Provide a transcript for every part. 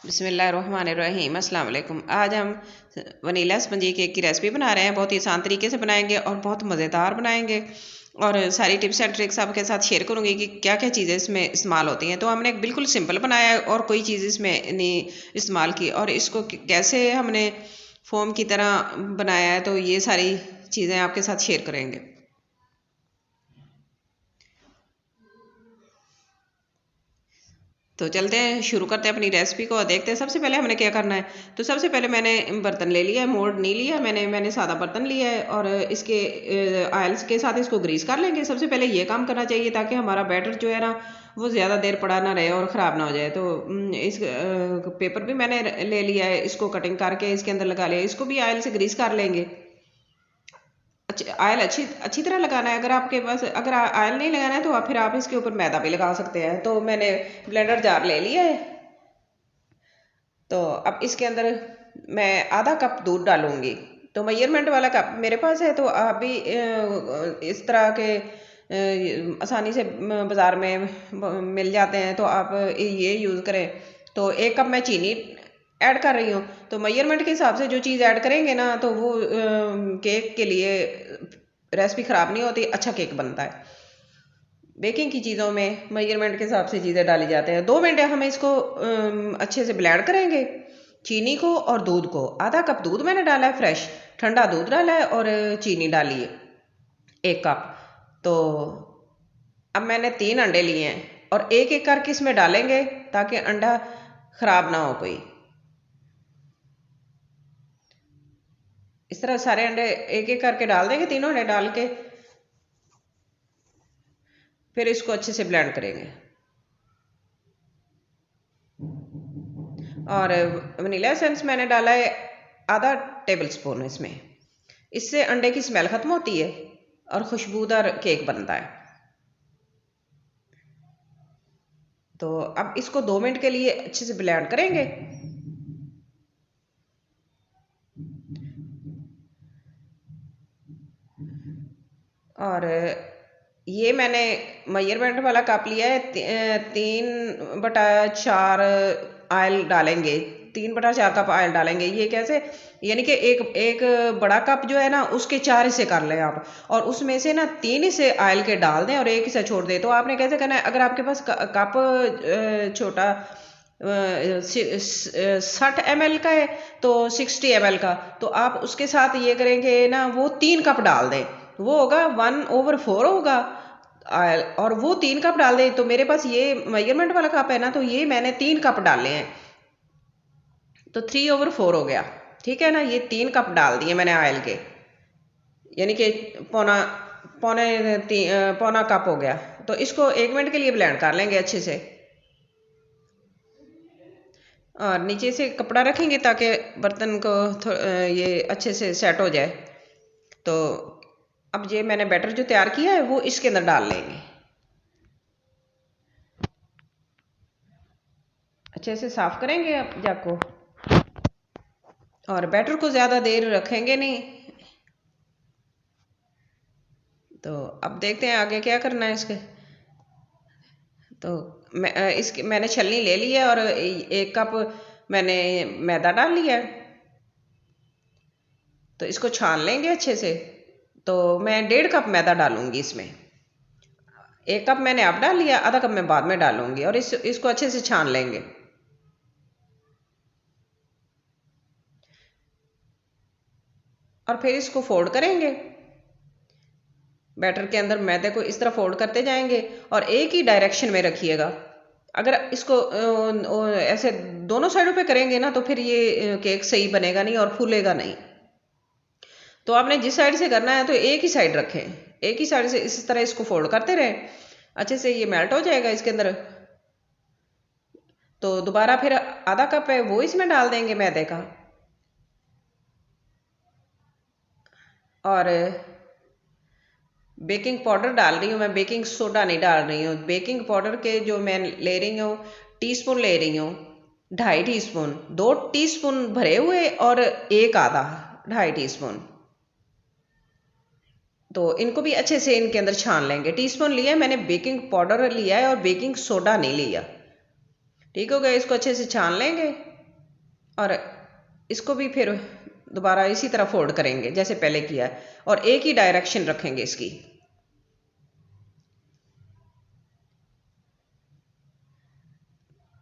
बिस्मिल्लाहिर्रहमानिर्रहीम अस्सलाम वालेकुम। आज हम वनीला स्पंजी केक की रेसिपी बना रहे हैं। बहुत ही आसान तरीके से बनाएंगे और बहुत मज़ेदार बनाएंगे और सारी टिप्स एंड ट्रिक्स आपके साथ शेयर करूंगी कि क्या क्या चीज़ें इसमें इस्तेमाल होती हैं। तो हमने बिल्कुल सिंपल बनाया है और कोई चीज़ इसमें नहीं इस्तेमाल की, और इसको कैसे हमने फोम की तरह बनाया है, तो ये सारी चीज़ें आपके साथ शेयर करेंगे। तो चलते हैं, शुरू करते हैं अपनी रेसिपी को। देखते हैं सबसे पहले हमने क्या करना है। तो सबसे पहले मैंने बर्तन ले लिया है, मोल्ड नहीं लिया मैंने सादा बर्तन लिया है, और इसके ऑयल्स के साथ इसको ग्रीस कर लेंगे। सबसे पहले ये काम करना चाहिए ताकि हमारा बैटर जो है ना वो ज़्यादा देर पड़ा ना रहे और ख़राब ना हो जाए। तो इस पेपर भी मैंने ले लिया है, इसको कटिंग करके इसके अंदर लगा लिया। इसको भी ऑयल से ग्रीस कर लेंगे। ऑयल अच्छी अच्छी तरह लगाना है। अगर आपके पास अगर ऑयल नहीं लगाना है तो फिर आप इसके ऊपर मैदा भी लगा सकते हैं। तो मैंने ब्लेंडर जार ले लिया है। तो अब इसके अंदर मैं आधा कप दूध डालूंगी। तो मेजरमेंट वाला कप मेरे पास है, तो आप भी इस तरह के आसानी से बाज़ार में मिल जाते हैं, तो आप ये यूज़ करें। तो एक कप मैं चीनी ऐड कर रही हूँ। तो मेजरमेंट के हिसाब से जो चीज़ ऐड करेंगे ना, तो वो केक के लिए रेसिपी ख़राब नहीं होती, अच्छा केक बनता है। बेकिंग की चीज़ों में मेजरमेंट के हिसाब से चीज़ें डाली जाते हैं। 2 मिनट हम इसको अच्छे से ब्लेंड करेंगे, चीनी को और दूध को। आधा कप दूध मैंने डाला है, फ्रेश ठंडा दूध डाला है, और चीनी डाली है 1 कप। तो अब मैंने 3 अंडे लिए हैं और एक एक करके इसमें डालेंगे ताकि अंडा ख़राब ना हो कोई। इस तरह सारे अंडे एक एक करके डाल देंगे, तीनों अंडे डाल के फिर इसको अच्छे से ब्लेंड करेंगे। और वनीला एसेंस मैंने डाला है आधा टेबल स्पून इसमें। इससे अंडे की स्मेल ख़त्म होती है और खुशबूदार केक बनता है। तो अब इसको 2 मिनट के लिए अच्छे से ब्लेंड करेंगे। और ये मैंने मेजरमेंट वाला कप लिया है। 3/4 ऑयल डालेंगे, 3/4 कप ऑयल डालेंगे। ये कैसे, यानी कि एक एक बड़ा कप जो है ना उसके 4 हिस्से कर लें आप, और उसमें से ना 3 हिस्से ऑयल के डाल दें और एक हिस्सा छोड़ दें। तो आपने कैसे करना है, अगर आपके पास कप छोटा 60 ml का है तो 60 ml का, तो आप उसके साथ ये करेंगे ना, वो 3 कप डाल दें। वो होगा 1/4 होगा ऑयल, और वो 3 कप डाल दें। तो मेरे पास ये मेजरमेंट वाला कप है ना, तो ये मैंने 3 कप डाले हैं, तो 3/4 हो गया। ठीक है ना, ये 3 कप डाल दिए मैंने ऑयल के, यानी कि पौना पौना कप हो गया। तो इसको 1 मिनट के लिए ब्लेंड कर लेंगे अच्छे से, और नीचे से कपड़ा रखेंगे ताकि बर्तन को ये अच्छे से सेट हो जाए। तो अब ये मैंने बैटर जो तैयार किया है वो इसके अंदर डाल लेंगे। अच्छे से साफ करेंगे अब जग को, और बैटर को ज़्यादा देर रखेंगे नहीं। तो अब देखते हैं आगे क्या करना है इसके। तो मैंने छलनी ले ली है और 1 कप मैंने मैदा डाल लिया है। तो इसको छान लेंगे अच्छे से। तो मैं 1.5 कप मैदा डालूंगी इसमें। 1 कप मैंने अब डाल लिया, आधा कप मैं बाद में डालूंगी, और इसको अच्छे से छान लेंगे। और फिर इसको फोल्ड करेंगे, बैटर के अंदर मैदे को इस तरह फोल्ड करते जाएंगे और एक ही डायरेक्शन में रखिएगा। अगर इसको ऐसे दोनों साइडों पे करेंगे ना, तो फिर ये केक सही बनेगा नहीं और फूलेगा नहीं। तो आपने जिस साइड से करना है तो एक ही साइड रखें, एक ही साइड से इस तरह इसको फोल्ड करते रहें, अच्छे से ये मेल्ट हो जाएगा इसके अंदर। तो दोबारा फिर आधा कप है वो इसमें डाल देंगे मैदे का, और बेकिंग पाउडर डाल रही हूँ मैं, बेकिंग सोडा नहीं डाल रही हूँ। बेकिंग पाउडर के जो मैं ले रही हूँ, टीस्पून ले रही हूँ, 2.5 टीस्पून, 2 टीस्पून भरे हुए और एक आधा 2.5 टीस्पून। तो इनको भी अच्छे से इनके अंदर छान लेंगे। टीस्पून लिया है मैंने बेकिंग पाउडर लिया है और बेकिंग सोडा नहीं लिया। ठीक हो गया, इसको अच्छे से छान लेंगे। और इसको भी फिर दोबारा इसी तरह फोल्ड करेंगे जैसे पहले किया है, और एक ही डायरेक्शन रखेंगे इसकी।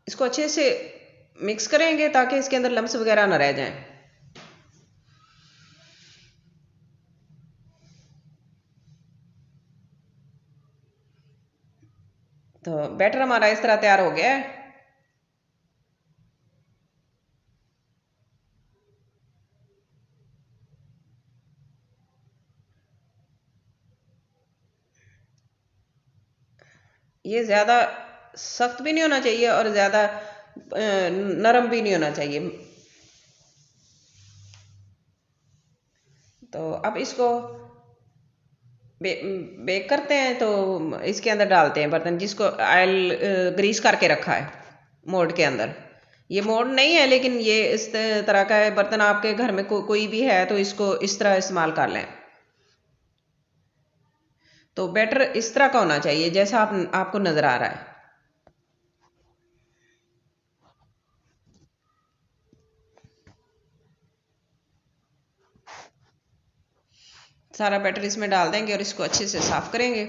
इसको अच्छे से मिक्स करेंगे ताकि इसके अंदर लम्स वगैरह ना रह जाएं। तो बैटर हमारा इस तरह तैयार हो गया है। ये ज़्यादा सख्त भी नहीं होना चाहिए और ज़्यादा नरम भी नहीं होना चाहिए। तो अब इसको बेक करते हैं। तो इसके अंदर डालते हैं बर्तन जिसको ऑयल ग्रीस करके रखा है मोल्ड के अंदर। ये मोल्ड नहीं है लेकिन ये इस तरह का है बर्तन, आपके घर में कोई भी है तो इसको इस तरह इस्तेमाल कर लें। तो बैटर इस तरह का होना चाहिए जैसा आपको नज़र आ रहा है। सारा बैटर इसमें डाल देंगे और इसको अच्छे से साफ करेंगे।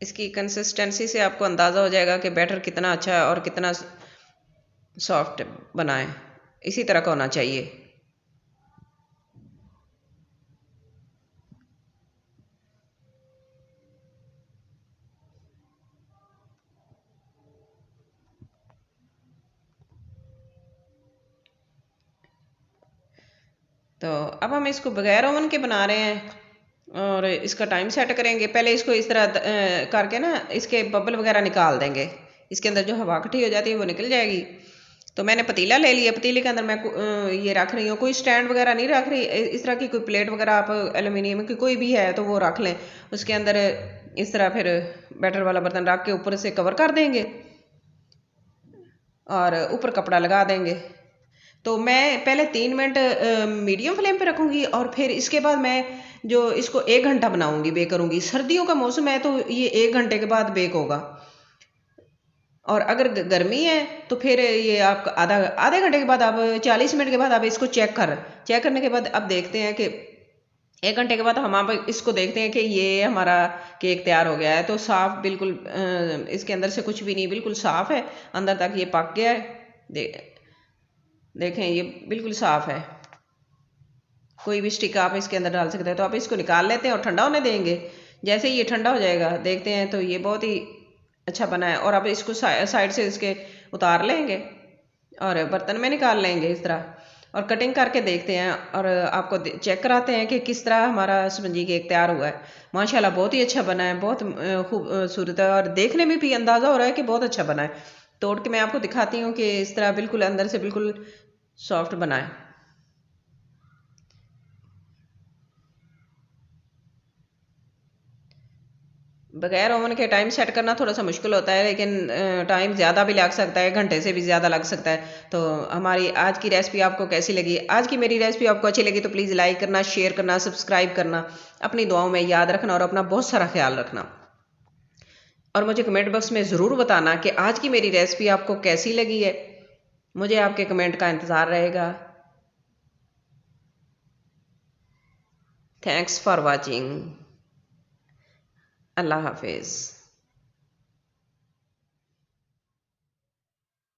इसकी कंसिस्टेंसी से आपको अंदाज़ा हो जाएगा कि बैटर कितना अच्छा है और कितना सॉफ्ट बना है। इसी तरह का होना चाहिए। तो अब हम इसको बगैर ओवन के बना रहे हैं और इसका टाइम सेट करेंगे। पहले इसको इस तरह करके ना इसके बबल वगैरह निकाल देंगे। इसके अंदर जो हवा इकट्ठी हो जाती है वो निकल जाएगी। तो मैंने पतीला ले लिया, पतीले के अंदर मैं ये रख रही हूँ। कोई स्टैंड वगैरह नहीं रख रही, इस तरह की कोई प्लेट वगैरह आप एल्यूमिनियम की कोई भी है तो वो रख लें। उसके अंदर इस तरह फिर बैटर वाला बर्तन रख के ऊपर से कवर कर देंगे और ऊपर कपड़ा लगा देंगे। तो मैं पहले 3 मिनट मीडियम फ्लेम पे रखूँगी और फिर इसके बाद मैं जो इसको 1 घंटा बनाऊँगी, बेक करूँगी। सर्दियों का मौसम है तो ये 1 घंटे के बाद बेक होगा, और अगर गर्मी है तो फिर ये आप आधे घंटे के बाद, आप 40 मिनट के बाद आप इसको चेक करने के बाद अब देखते हैं कि 1 घंटे के बाद हम आप इसको देखते हैं कि ये हमारा केक तैयार हो गया है। तो साफ़ बिल्कुल, इसके अंदर से कुछ भी नहीं, बिल्कुल साफ़ है, अंदर तक ये पक गया है। देखें ये बिल्कुल साफ़ है, कोई भी स्टिक आप इसके अंदर डाल सकते हैं। तो आप इसको निकाल लेते हैं और ठंडा होने देंगे। जैसे ही ये ठंडा हो जाएगा देखते हैं तो ये बहुत ही अच्छा बना है। और अब इसको साइड से इसके उतार लेंगे और बर्तन में निकाल लेंगे इस तरह, और कटिंग करके देखते हैं और आपको चेक कराते हैं कि किस तरह हमारा स्पंजी केक तैयार हुआ है। माशाल्लाह बहुत ही अच्छा बना है, बहुत खूबसूरत है और देखने में भी अंदाज़ा हो रहा है कि बहुत अच्छा बना है। तोड़ के मैं आपको दिखाती हूँ कि इस तरह बिल्कुल अंदर से बिल्कुल सॉफ्ट बना है। बगैर ओवन के टाइम सेट करना थोड़ा सा मुश्किल होता है, लेकिन टाइम ज़्यादा भी लग सकता है, घंटे से भी ज़्यादा लग सकता है। तो हमारी आज की रेसिपी आपको कैसी लगी? आज की मेरी रेसिपी आपको अच्छी लगी तो प्लीज़ लाइक करना, शेयर करना, सब्सक्राइब करना, अपनी दुआओं में याद रखना और अपना बहुत सारा ख्याल रखना। और मुझे कमेंट बॉक्स में ज़रूर बताना कि आज की मेरी रेसिपी आपको कैसी लगी है। मुझे आपके कमेंट का इंतज़ार रहेगा। Thanks for watching. अल्लाह हाफिज़।